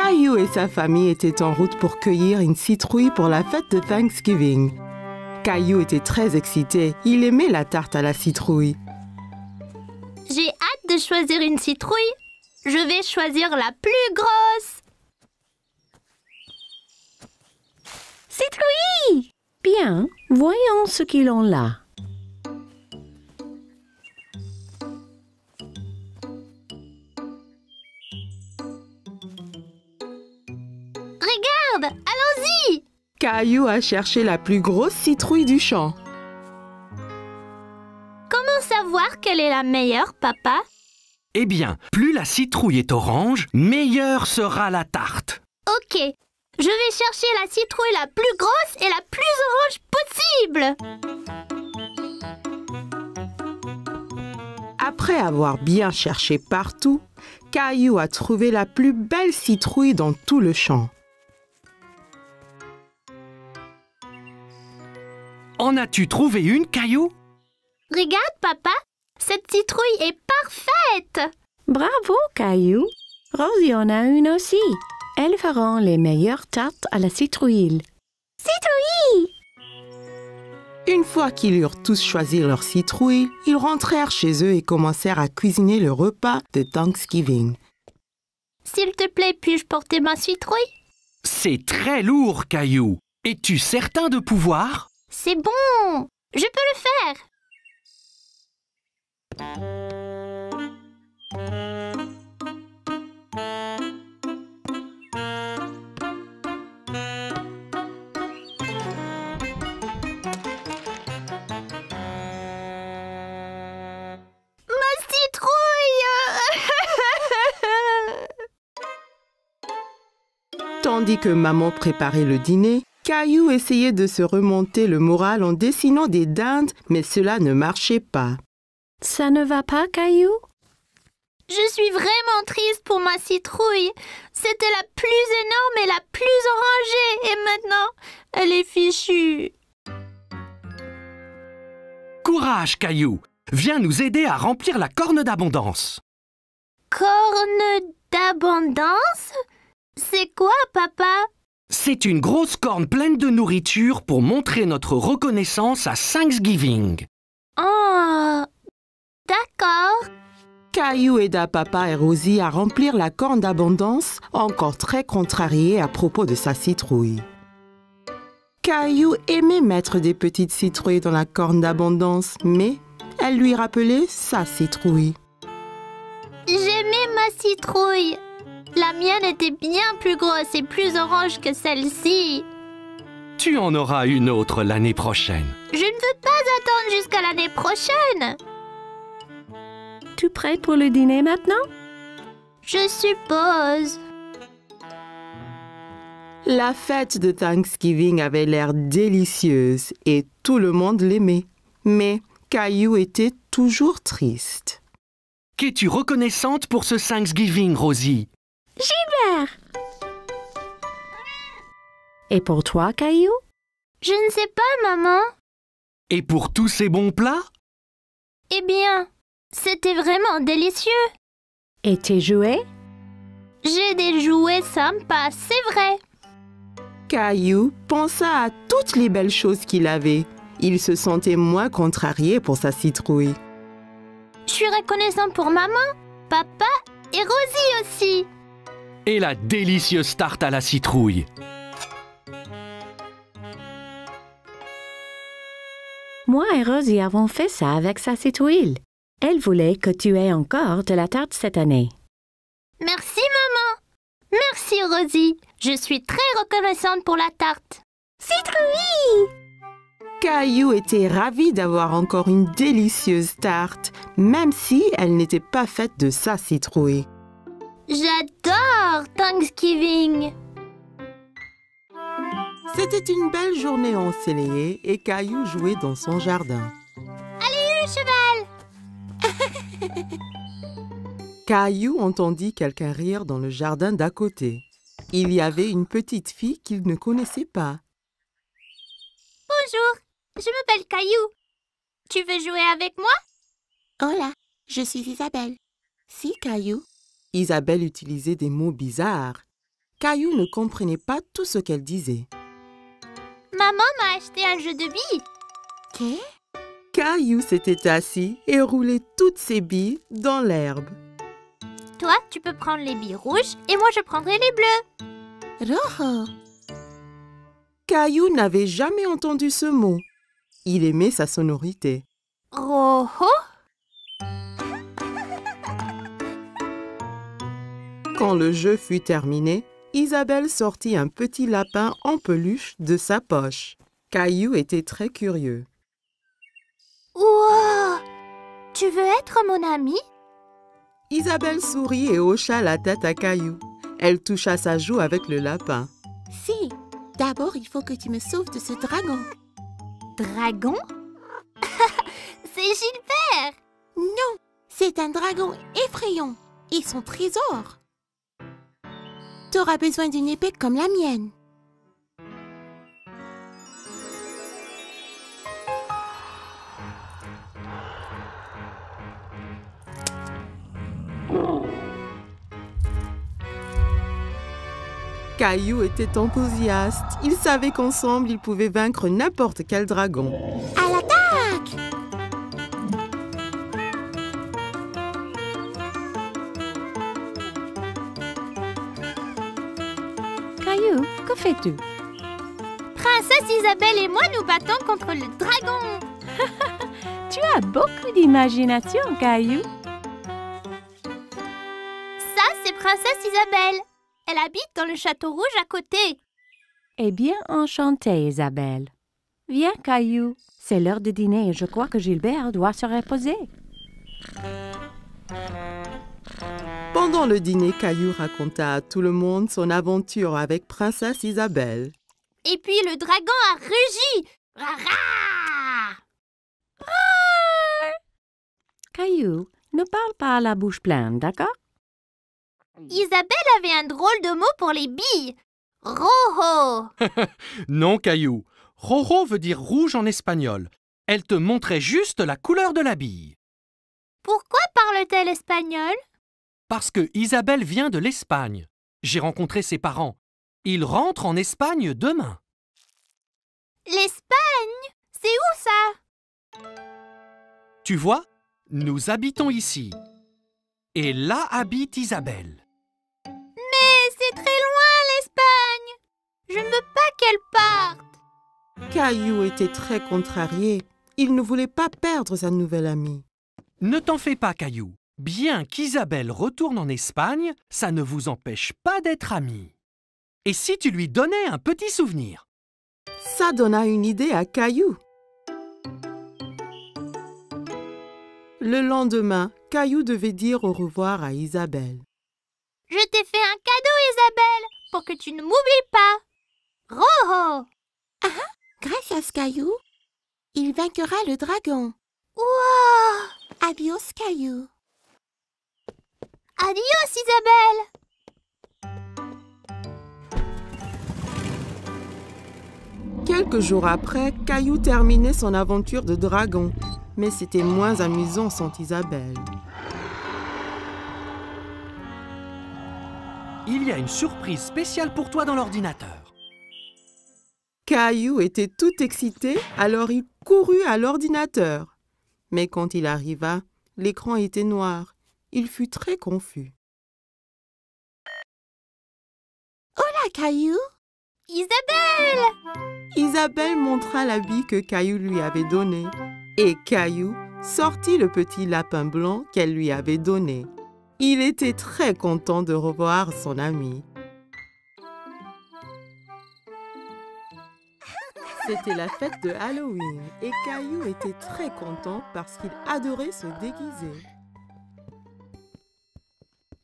Caillou et sa famille étaient en route pour cueillir une citrouille pour la fête de Thanksgiving. Caillou était très excité. Il aimait la tarte à la citrouille. J'ai hâte de choisir une citrouille. Je vais choisir la plus grosse. Citrouille! Bien, voyons ce qu'ils ont là. Regarde, allons-y! Caillou a cherché la plus grosse citrouille du champ. Comment savoir quelle est la meilleure, papa? Eh bien, plus la citrouille est orange, meilleure sera la tarte. Ok, je vais chercher la citrouille la plus grosse et la plus orange possible. Après avoir bien cherché partout, Caillou a trouvé la plus belle citrouille dans tout le champ. En as-tu trouvé une, Caillou? Regarde, papa, cette citrouille est parfaite. Bravo, Caillou. Rosie en a une aussi. Elles feront les meilleures tartes à la citrouille. Citrouille! Une fois qu'ils eurent tous choisi leur citrouille, ils rentrèrent chez eux et commencèrent à cuisiner le repas de Thanksgiving. S'il te plaît, puis-je porter ma citrouille? C'est très lourd, Caillou. Es-tu certain de pouvoir? C'est bon, je peux le faire. Ma citrouille! Tandis que maman préparait le dîner, Caillou essayait de se remonter le moral en dessinant des dindes, mais cela ne marchait pas. Ça ne va pas, Caillou? Je suis vraiment triste pour ma citrouille. C'était la plus énorme et la plus orangée. Et maintenant, elle est fichue. Courage, Caillou. Viens nous aider à remplir la corne d'abondance. Corne d'abondance? C'est quoi, papa? C'est une grosse corne pleine de nourriture pour montrer notre reconnaissance à Thanksgiving. Oh, d'accord. Caillou aida papa et Rosie à remplir la corne d'abondance, encore très contrarié à propos de sa citrouille. Caillou aimait mettre des petites citrouilles dans la corne d'abondance, mais elle lui rappelait sa citrouille. J'aimais ma citrouille. La mienne était bien plus grosse et plus orange que celle-ci. Tu en auras une autre l'année prochaine. Je ne veux pas attendre jusqu'à l'année prochaine. Tu prêt pour le dîner maintenant? Je suppose. La fête de Thanksgiving avait l'air délicieuse et tout le monde l'aimait. Mais Caillou était toujours triste. Qu'es-tu reconnaissante pour ce Thanksgiving, Rosie? Gilbert! Et pour toi, Caillou? Je ne sais pas, maman. Et pour tous ces bons plats? Eh bien, c'était vraiment délicieux. Et tes jouets? J'ai des jouets sympas, c'est vrai. Caillou pensa à toutes les belles choses qu'il avait. Il se sentait moins contrarié pour sa citrouille. Je suis reconnaissant pour maman, papa et Rosie aussi. Et la délicieuse tarte à la citrouille. Moi et Rosie avons fait ça avec sa citrouille. Elle voulait que tu aies encore de la tarte cette année. Merci, maman. Merci, Rosie. Je suis très reconnaissante pour la tarte. Citrouille! Caillou était ravi d'avoir encore une délicieuse tarte, même si elle n'était pas faite de sa citrouille. J'adore Thanksgiving. C'était une belle journée ensoleillée et Caillou jouait dans son jardin. Allez, le cheval! Caillou entendit quelqu'un rire dans le jardin d'à côté. Il y avait une petite fille qu'il ne connaissait pas. Bonjour, je m'appelle Caillou. Tu veux jouer avec moi? Hola, je suis Isabelle. Si, Caillou. Isabelle utilisait des mots bizarres. Caillou ne comprenait pas tout ce qu'elle disait. Maman m'a acheté un jeu de billes. Qu'est? Caillou s'était assis et roulait toutes ses billes dans l'herbe. Toi, tu peux prendre les billes rouges et moi, je prendrai les bleues. Rojo. Caillou n'avait jamais entendu ce mot. Il aimait sa sonorité. Rojo. Quand le jeu fut terminé, Isabelle sortit un petit lapin en peluche de sa poche. Caillou était très curieux. Wow! Tu veux être mon ami? Isabelle sourit et hocha la tête à Caillou. Elle toucha sa joue avec le lapin. Si. D'abord, il faut que tu me sauves de ce dragon. Dragon? C'est Gilbert! Non, c'est un dragon effrayant. Et son trésor. T'auras besoin d'une épée comme la mienne. Caillou était enthousiaste. Il savait qu'ensemble, ils pouvaient vaincre n'importe quel dragon. À l'attaque! Caillou, que fais-tu? Princesse Isabelle et moi nous battons contre le dragon. Tu as beaucoup d'imagination, Caillou. Ça, c'est Princesse Isabelle. Elle habite dans le château rouge à côté. Eh bien, enchantée, Isabelle. Viens, Caillou. C'est l'heure de dîner et je crois que Gilbert doit se reposer. Pendant le dîner, Caillou raconta à tout le monde son aventure avec Princesse Isabelle. Et puis le dragon a rugi. Rara! Caillou, ne parle pas à la bouche pleine, d'accord? Isabelle avait un drôle de mot pour les billes. Rojo. Non, Caillou. Rojo veut dire rouge en espagnol. Elle te montrait juste la couleur de la bille. Pourquoi parle-t-elle espagnol? Parce que Isabelle vient de l'Espagne. J'ai rencontré ses parents. Ils rentrent en Espagne demain. L'Espagne? C'est où ça? Tu vois, nous habitons ici. Et là habite Isabelle. Mais c'est très loin l'Espagne. Je ne veux pas qu'elle parte. Caillou était très contrarié. Il ne voulait pas perdre sa nouvelle amie. Ne t'en fais pas, Caillou. Bien qu'Isabelle retourne en Espagne, ça ne vous empêche pas d'être amis. Et si tu lui donnais un petit souvenir? Ça donna une idée à Caillou. Le lendemain, Caillou devait dire au revoir à Isabelle. Je t'ai fait un cadeau, Isabelle, pour que tu ne m'oublies pas. Rojo. Gracias, Caillou. Il vaincra le dragon. Wow. Adios, Caillou. Adios, Isabelle. Quelques jours après, Caillou terminait son aventure de dragon. Mais c'était moins amusant sans Isabelle. Il y a une surprise spéciale pour toi dans l'ordinateur. Caillou était tout excité, alors il courut à l'ordinateur. Mais quand il arriva, l'écran était noir. Il fut très confus. Hola, Caillou. Isabelle. Isabelle montra l'habit que Caillou lui avait donné. Et Caillou sortit le petit lapin blanc qu'elle lui avait donné. Il était très content de revoir son ami. C'était la fête de Halloween et Caillou était très content parce qu'il adorait se déguiser.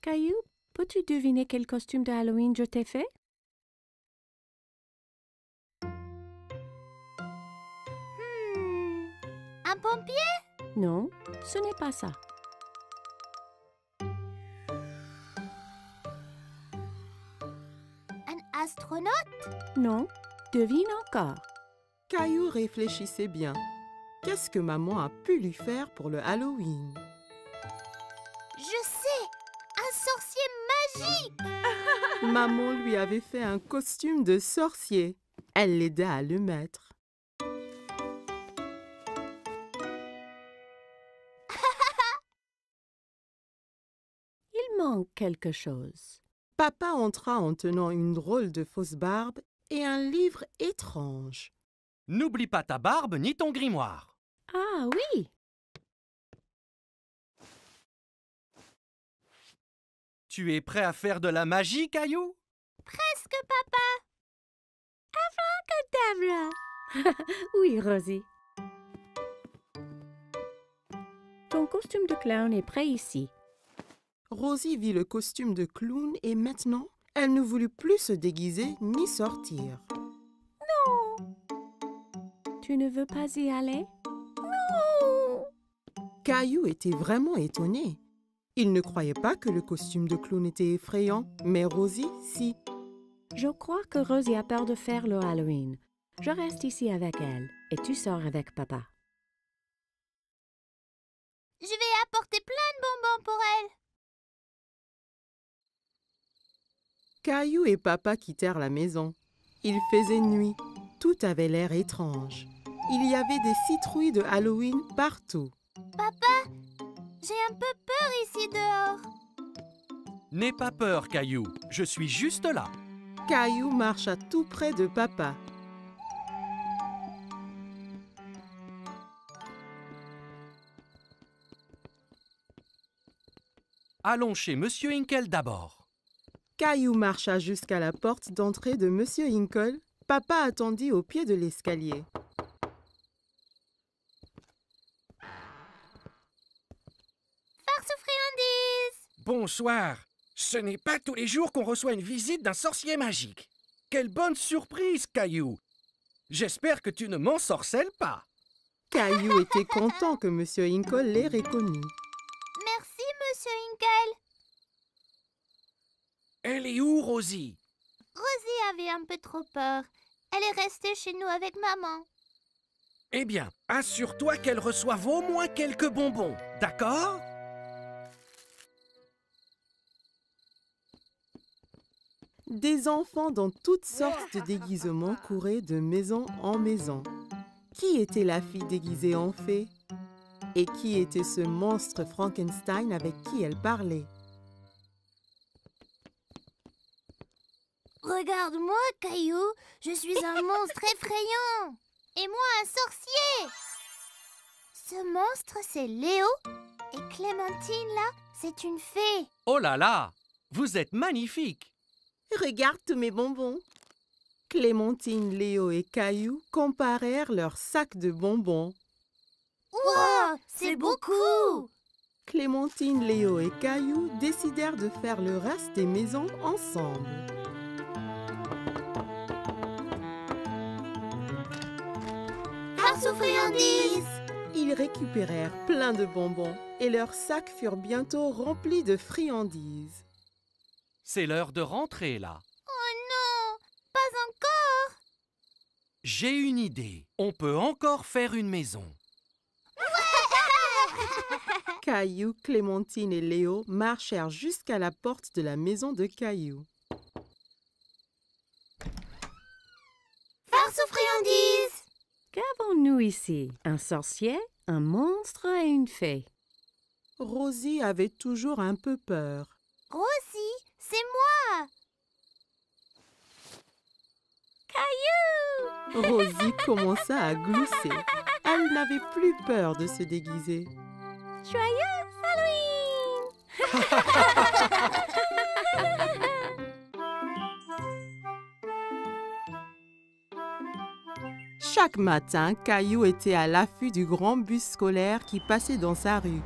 Caillou, peux-tu deviner quel costume de Halloween je t'ai fait? Un pompier? Non, ce n'est pas ça. Un astronaute? Non, devine encore. Caillou réfléchissait bien. Qu'est-ce que maman a pu lui faire pour le Halloween? Je sais! Un sorcier magique! Maman lui avait fait un costume de sorcier. Elle l'aida à le mettre. Il manque quelque chose. Papa entra en tenant une drôle de fausse barbe et un livre étrange. N'oublie pas ta barbe ni ton grimoire. Ah oui, Tu es prêt à faire de la magie, Caillou? Presque, papa. oui, Rosie. Ton costume de clown est prêt ici. Rosie vit le costume de clown et maintenant, elle ne voulut plus se déguiser ni sortir. Tu ne veux pas y aller? Caillou était vraiment étonné. Il ne croyait pas que le costume de clown était effrayant, mais Rosie, si. Je crois que Rosie a peur de faire le Halloween. Je reste ici avec elle et tu sors avec papa. Je vais apporter plein de bonbons pour elle. Caillou et papa quittèrent la maison. Il faisait nuit. Tout avait l'air étrange. Il y avait des citrouilles de Halloween partout. Papa, j'ai un peu peur ici dehors. N'aie pas peur, Caillou. Je suis juste là. Caillou marcha tout près de papa. Allons chez Monsieur Hinkle d'abord. Caillou marcha jusqu'à la porte d'entrée de Monsieur Hinkle. Papa attendit au pied de l'escalier. Farce aux friandises. Bonsoir. Ce n'est pas tous les jours qu'on reçoit une visite d'un sorcier magique. Quelle bonne surprise, Caillou. J'espère que tu ne m'ensorcelles pas. Caillou était content que Monsieur Hinkle l'ait reconnu. Merci, Monsieur Hinkle. Elle est où, Rosie? Rosie avait un peu trop peur. Elle est restée chez nous avec maman. Eh bien, assure-toi qu'elle reçoive au moins quelques bonbons, d'accord? Des enfants dans toutes sortes de déguisements couraient de maison en maison. Qui était la fille déguisée en fée? Et qui était ce monstre Frankenstein avec qui elle parlait? Regarde-moi, Caillou. Je suis un monstre effrayant. Et moi, un sorcier. Ce monstre, c'est Léo. Et Clémentine, là, c'est une fée. Oh là là! Vous êtes magnifique! Regarde tous mes bonbons. Clémentine, Léo et Caillou comparèrent leurs sacs de bonbons. Wow, c'est beaucoup. Clémentine, Léo et Caillou décidèrent de faire le reste des maisons ensemble. Farce aux friandises. Ils récupérèrent plein de bonbons et leurs sacs furent bientôt remplis de friandises. C'est l'heure de rentrer, là. Oh non, pas encore. J'ai une idée. On peut encore faire une maison. Caillou, Clémentine et Léo marchèrent jusqu'à la porte de la maison de Caillou. Farce aux friandises. Qu'avons-nous ici? Un sorcier, un monstre et une fée. Rosie avait toujours un peu peur. Rosie, c'est moi. Caillou. Rosie commença à glousser. Elle n'avait plus peur de se déguiser. Joyeux Halloween. Chaque matin, Caillou était à l'affût du grand bus scolaire qui passait dans sa rue.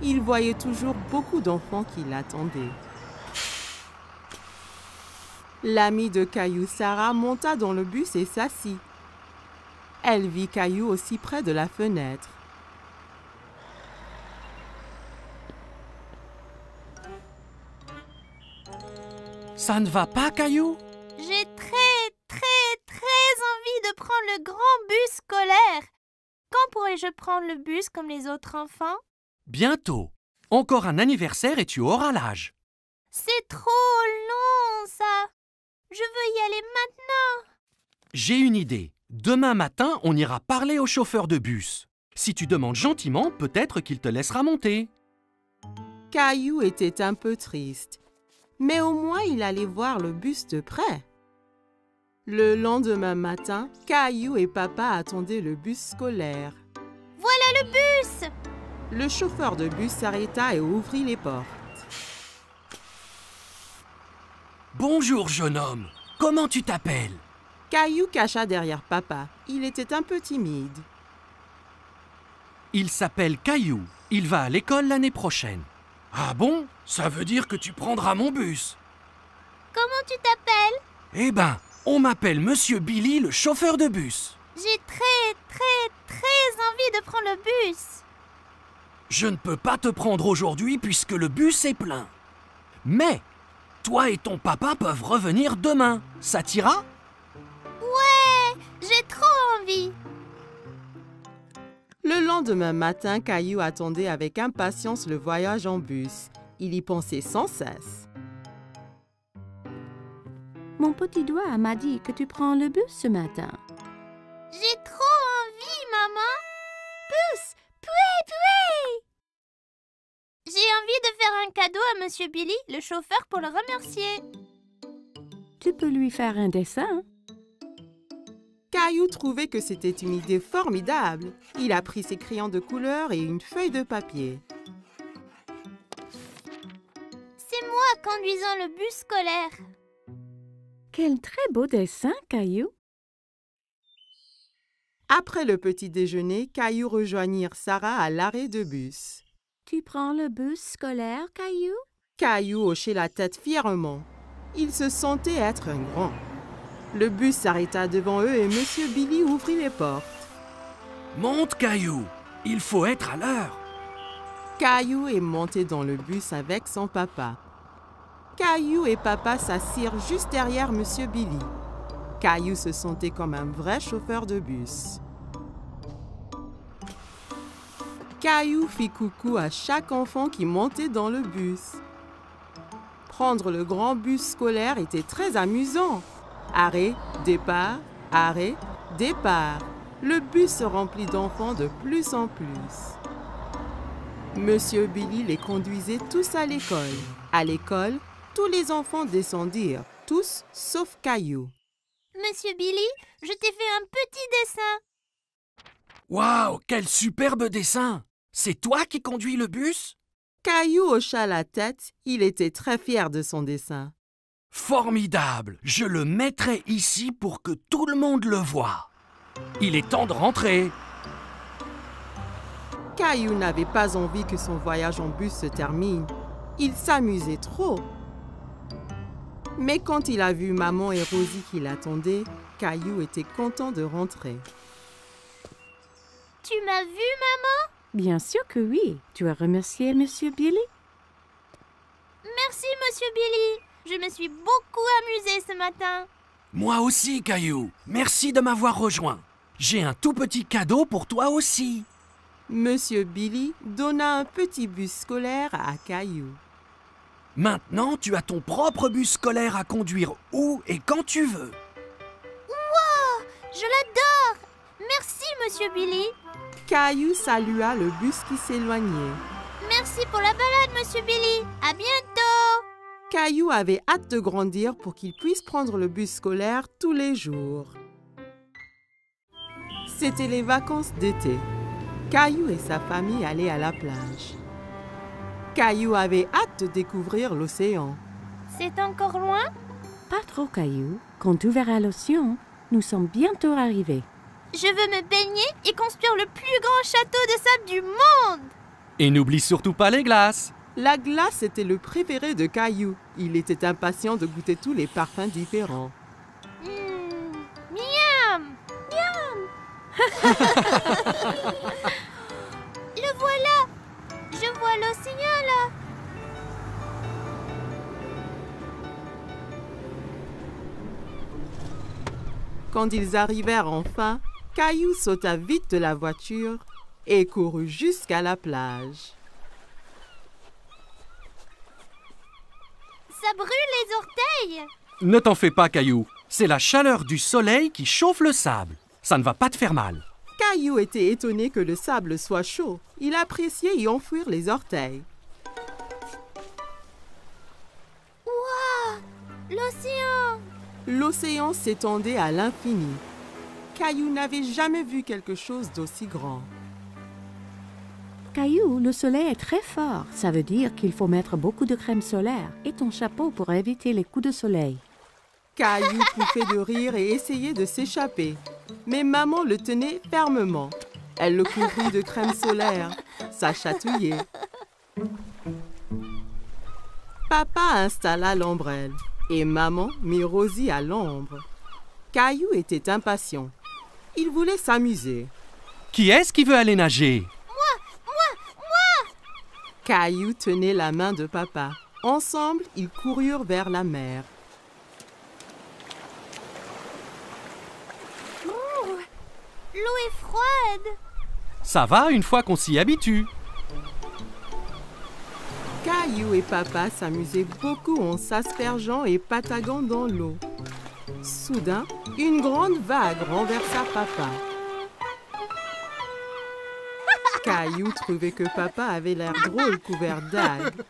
Il voyait toujours beaucoup d'enfants qui l'attendaient. L'amie de Caillou, Sarah, monta dans le bus et s'assit. Elle vit Caillou aussi près de la fenêtre. Ça ne va pas, Caillou? J'ai très envie de prendre le grand bus scolaire. Quand pourrai-je prendre le bus comme les autres enfants? Bientôt. Encore un anniversaire et tu auras l'âge. C'est trop long. font ça? Je veux y aller maintenant. J'ai une idée. Demain matin, on ira parler au chauffeur de bus. Si tu demandes gentiment, peut-être qu'il te laissera monter. Caillou était un peu triste, mais au moins il allait voir le bus de près. Le lendemain matin, Caillou et papa attendaient le bus scolaire. Voilà le bus! Le chauffeur de bus s'arrêta et ouvrit les portes. Bonjour, jeune homme. Comment tu t'appelles? Caillou cacha derrière papa. Il était un peu timide. Il s'appelle Caillou. Il va à l'école l'année prochaine. Ah bon? Ça veut dire que tu prendras mon bus. Comment tu t'appelles? Eh ben, on m'appelle Monsieur Billy, le chauffeur de bus. J'ai très envie de prendre le bus. Je ne peux pas te prendre aujourd'hui puisque le bus est plein. Mais, toi et ton papa peuvent revenir demain. Ça t'ira? Ouais, j'ai trop envie. Le lendemain matin, Caillou attendait avec impatience le voyage en bus. Il y pensait sans cesse. Mon petit doigt m'a dit que tu prends le bus ce matin. J'ai trop envie, maman. Bus, pouet. J'ai envie de faire un cadeau à Monsieur Billy, le chauffeur, pour le remercier. Tu peux lui faire un dessin. Caillou trouvait que c'était une idée formidable. Il a pris ses crayons de couleur et une feuille de papier. C'est moi conduisant le bus scolaire. Quel très beau dessin, Caillou. Après le petit déjeuner, Caillou rejoignit Sarah à l'arrêt de bus. Tu prends le bus scolaire, Caillou? Caillou hochait la tête fièrement. Il se sentait être un grand. Le bus s'arrêta devant eux et Monsieur Billy ouvrit les portes. Monte, Caillou. Il faut être à l'heure. Caillou est monté dans le bus avec son papa. Caillou et papa s'assirent juste derrière Monsieur Billy. Caillou se sentait comme un vrai chauffeur de bus. Caillou fit coucou à chaque enfant qui montait dans le bus. Prendre le grand bus scolaire était très amusant. Arrêt, départ, arrêt, départ. Le bus se remplit d'enfants de plus en plus. Monsieur Billy les conduisait tous à l'école. À l'école, tous les enfants descendirent, tous sauf Caillou. Monsieur Billy, je t'ai fait un petit dessin. Waouh, quel superbe dessin! C'est toi qui conduis le bus? Caillou hocha la tête, il était très fier de son dessin. Formidable! Je le mettrai ici pour que tout le monde le voie. Il est temps de rentrer. Caillou n'avait pas envie que son voyage en bus se termine. Il s'amusait trop. Mais quand il a vu maman et Rosie qui l'attendaient, Caillou était content de rentrer. Tu m'as vu, maman? Bien sûr que oui. Tu as remercié Monsieur Billy? Merci, Monsieur Billy. Je me suis beaucoup amusée ce matin. Moi aussi, Caillou. Merci de m'avoir rejoint. J'ai un tout petit cadeau pour toi aussi. Monsieur Billy donna un petit bus scolaire à Caillou. Maintenant, tu as ton propre bus scolaire à conduire où et quand tu veux. Wow, je l'adore. Merci, Monsieur Billy. Caillou salua le bus qui s'éloignait. Merci pour la balade, Monsieur Billy. À bientôt. Caillou avait hâte de grandir pour qu'il puisse prendre le bus scolaire tous les jours. C'était les vacances d'été. Caillou et sa famille allaient à la plage. Caillou avait hâte de découvrir l'océan. C'est encore loin? Pas trop, Caillou. Quand tu verras l'océan, nous sommes bientôt arrivés. Je veux me baigner et construire le plus grand château de sable du monde. Et n'oublie surtout pas les glaces. La glace était le préféré de Caillou. Il était impatient de goûter tous les parfums différents. Miam! Miam! Le voilà! Je vois l'océan là! Quand ils arrivèrent enfin, Caillou sauta vite de la voiture et courut jusqu'à la plage. Ça brûle les orteils! Ne t'en fais pas, Caillou. C'est la chaleur du soleil qui chauffe le sable. Ça ne va pas te faire mal. Caillou était étonné que le sable soit chaud. Il appréciait y enfouir les orteils. Waouh! L'océan! L'océan s'étendait à l'infini. Caillou n'avait jamais vu quelque chose d'aussi grand. Caillou, le soleil est très fort. Ça veut dire qu'il faut mettre beaucoup de crème solaire et ton chapeau pour éviter les coups de soleil. Caillou pouffait de rire et essayait de s'échapper. Mais maman le tenait fermement. Elle le couvrit de crème solaire. Ça chatouillait. Papa installa l'ombrelle et maman mit Rosie à l'ombre. Caillou était impatient. Il voulait s'amuser. Qui est-ce qui veut aller nager? Caillou tenait la main de papa. Ensemble, ils coururent vers la mer. L'eau est froide. Ça va une fois qu'on s'y habitue. Caillou et papa s'amusaient beaucoup en s'aspergeant et pataguant dans l'eau. Soudain, une grande vague renversa papa. Caillou trouvait que papa avait l'air drôle couvert d'algues.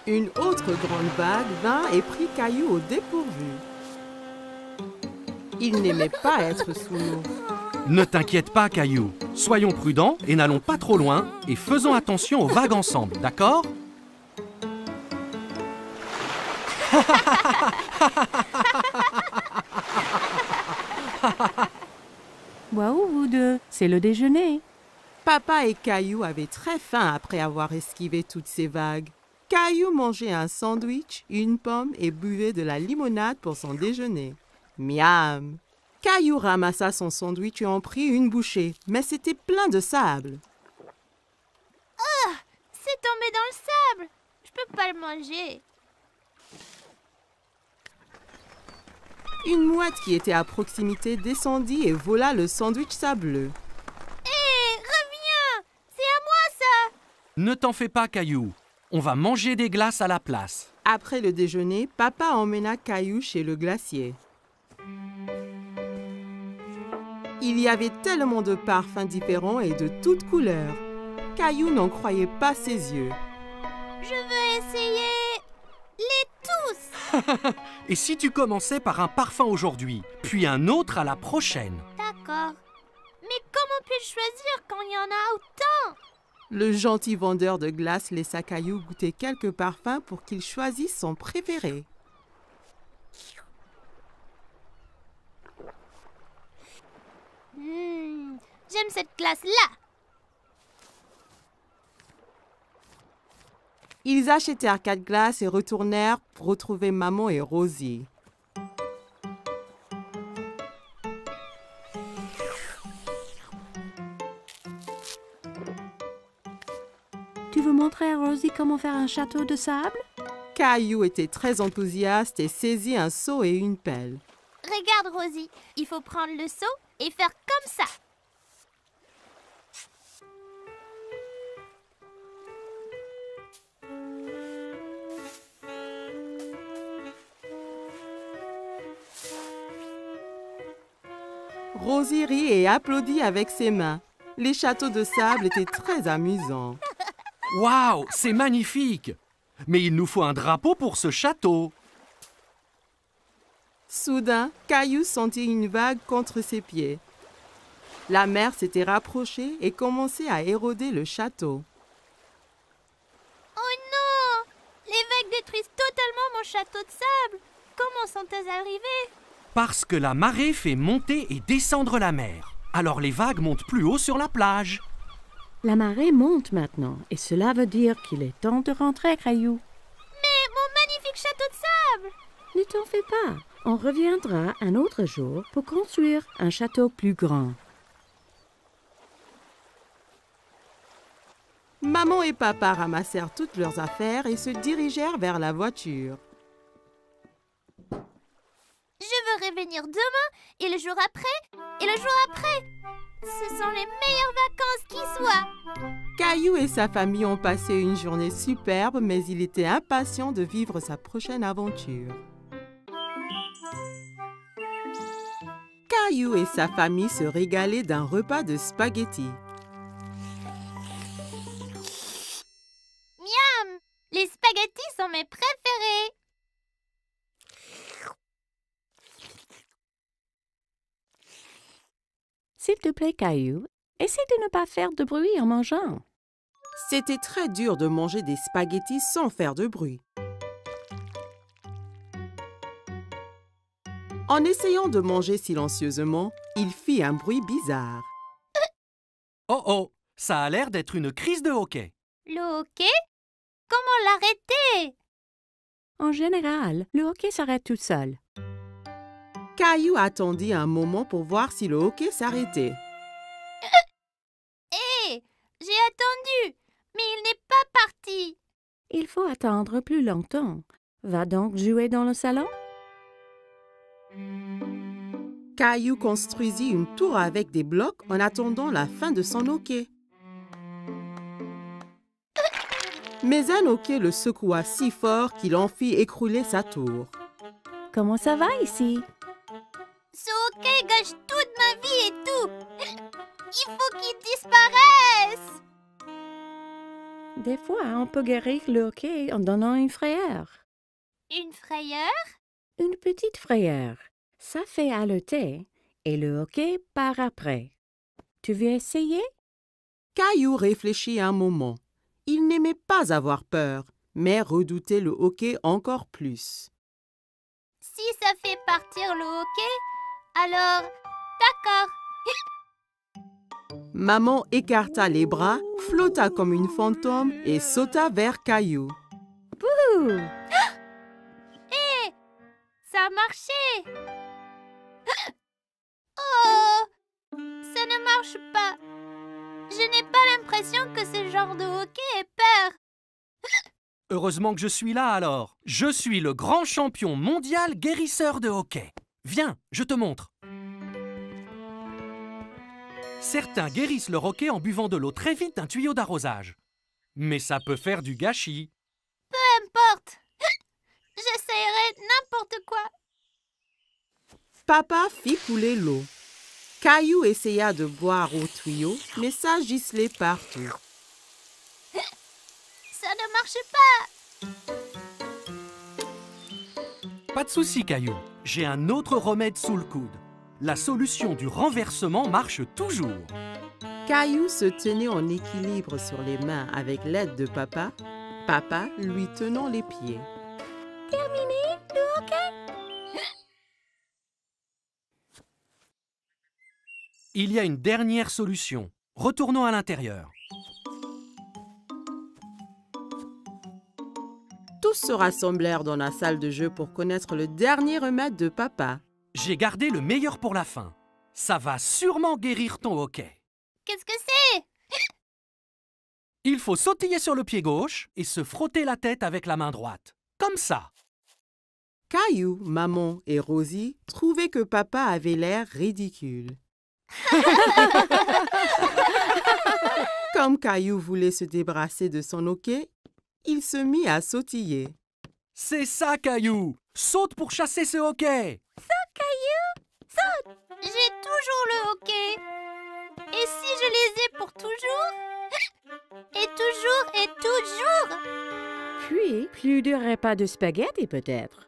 Une autre grande vague vint et prit Caillou au dépourvu. Il n'aimait pas être sous l'eau. Ne t'inquiète pas, Caillou. Soyons prudents et n'allons pas trop loin et faisons attention aux vagues ensemble, d'accord? Waouh, vous deux, c'est le déjeuner. Papa et Caillou avaient très faim après avoir esquivé toutes ces vagues. Caillou mangeait un sandwich, une pomme et buvait de la limonade pour son déjeuner. Miam! Caillou ramassa son sandwich et en prit une bouchée, mais c'était plein de sable. C'est tombé dans le sable. Je peux pas le manger. Une mouette qui était à proximité descendit et vola le sandwich sableux. Hé, reviens! C'est à moi ça! Ne t'en fais pas, Caillou. On va manger des glaces à la place. Après le déjeuner, papa emmena Caillou chez le glacier. Il y avait tellement de parfums différents et de toutes couleurs. Caillou n'en croyait pas ses yeux. Je veux essayer les tous. Et si tu commençais par un parfum aujourd'hui, puis un autre à la prochaine? D'accord. Mais comment puis-je choisir quand il y en a autant? Le gentil vendeur de glace laissa Caillou goûter quelques parfums pour qu'il choisisse son préféré. J'aime cette glace-là. Ils achetèrent 4 glaces et retournèrent pour retrouver maman et Rosie. Tu veux montrer à Rosie comment faire un château de sable? Caillou était très enthousiaste et saisit un seau et une pelle. Regarde, Rosie. Il faut prendre le seau et faire comme ça. Rosie rit et applaudit avec ses mains. Les châteaux de sable étaient très amusants. Waouh, c'est magnifique! Mais il nous faut un drapeau pour ce château. Soudain, Caillou sentit une vague contre ses pieds. La mer s'était rapprochée et commençait à éroder le château. Oh non! Les vagues détruisent totalement mon château de sable. Comment sont-elles arrivées? Parce que la marée fait monter et descendre la mer. Alors les vagues montent plus haut sur la plage. La marée monte maintenant et cela veut dire qu'il est temps de rentrer, Caillou. Mais mon magnifique château de sable! Ne t'en fais pas. On reviendra un autre jour pour construire un château plus grand. Maman et papa ramassèrent toutes leurs affaires et se dirigèrent vers la voiture. Je veux revenir demain et le jour après et le jour après. Ce sont les meilleures vacances qui soient. Caillou et sa famille ont passé une journée superbe, mais il était impatient de vivre sa prochaine aventure. Caillou et sa famille se régalaient d'un repas de spaghettis. Miam! Les spaghettis sont mes préférés. S'il te plaît, Caillou, essaie de ne pas faire de bruit en mangeant. C'était très dur de manger des spaghettis sans faire de bruit. En essayant de manger silencieusement, il fit un bruit bizarre. Oh oh, ça a l'air d'être une crise de hoquet. Le hoquet? Comment l'arrêter? En général, le hoquet s'arrête tout seul. Caillou attendit un moment pour voir si le hoquet s'arrêtait. Hé! J'ai attendu, mais il n'est pas parti. Il faut attendre plus longtemps. Va donc jouer dans le salon? Caillou construisit une tour avec des blocs en attendant la fin de son hoquet. Mais un hoquet le secoua si fort qu'il en fit écrouler sa tour. Comment ça va ici? Ce hoquet gâche toute ma vie et tout. Il faut qu'il disparaisse. Des fois, on peut guérir le hoquet en donnant une frayeur. Une frayeur? Une petite frayeur. Ça fait haleter et le hoquet part après. Tu veux essayer? Caillou réfléchit un moment. Il n'aimait pas avoir peur, mais redoutait le hoquet encore plus. Si ça fait partir le hoquet, alors d'accord. Maman écarta les bras, flotta comme une fantôme et sauta vers Caillou. Ouh! Hé! Ça a marché! Oh! Ça ne marche pas. Je n'ai pas l'impression que ce genre de hoquet ait peur. Heureusement que je suis là alors. Je suis le grand champion mondial guérisseur de hoquet. Viens, je te montre. Certains guérissent leur hoquet en buvant de l'eau très vite d'un tuyau d'arrosage. Mais ça peut faire du gâchis. Peu importe. J'essayerai n'importe quoi. Papa fit couler l'eau. Caillou essaya de boire au tuyau, mais ça giselait partout. Ça ne marche pas. Pas de souci, Caillou. J'ai un autre remède sous le coude. La solution du renversement marche toujours. Caillou se tenait en équilibre sur les mains avec l'aide de papa, papa lui tenant les pieds. Terminé le hoquet? Il y a une dernière solution. Retournons à l'intérieur. Tous se rassemblèrent dans la salle de jeu pour connaître le dernier remède de papa. J'ai gardé le meilleur pour la fin. Ça va sûrement guérir ton hoquet. Qu'est-ce que c'est? Il faut sautiller sur le pied gauche et se frotter la tête avec la main droite. Comme ça. Caillou, maman et Rosie trouvaient que papa avait l'air ridicule. Comme Caillou voulait se débarrasser de son hoquet, il se mit à sautiller. C'est ça, Caillou! Saute pour chasser ce hoquet! Saute, Caillou! Saute! J'ai toujours le hoquet. Et si je les ai pour toujours? Et toujours et toujours? Puis, plus de repas de spaghettis peut-être.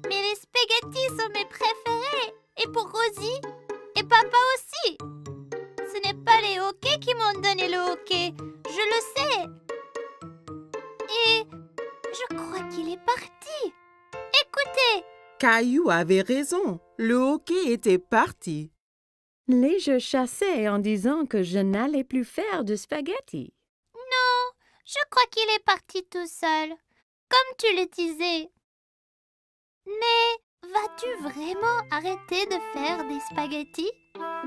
Mais les spaghettis sont mes préférés. Et pour Rosie? Et papa aussi. Ce n'est pas les hoquets qui m'ont donné le hoquet. Je le sais. Et je crois qu'il est parti. Écoutez. Caillou avait raison. Le hoquet était parti. Les jeux chassaient en disant que je n'allais plus faire de spaghettis. Non, je crois qu'il est parti tout seul, comme tu le disais. Mais vas-tu vraiment arrêter de faire des spaghettis?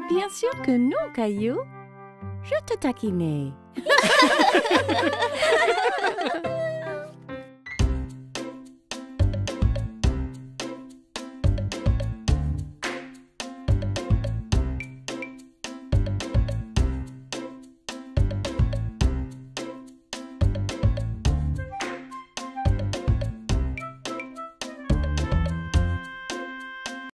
Bien sûr que non, Caillou. Je te taquinais.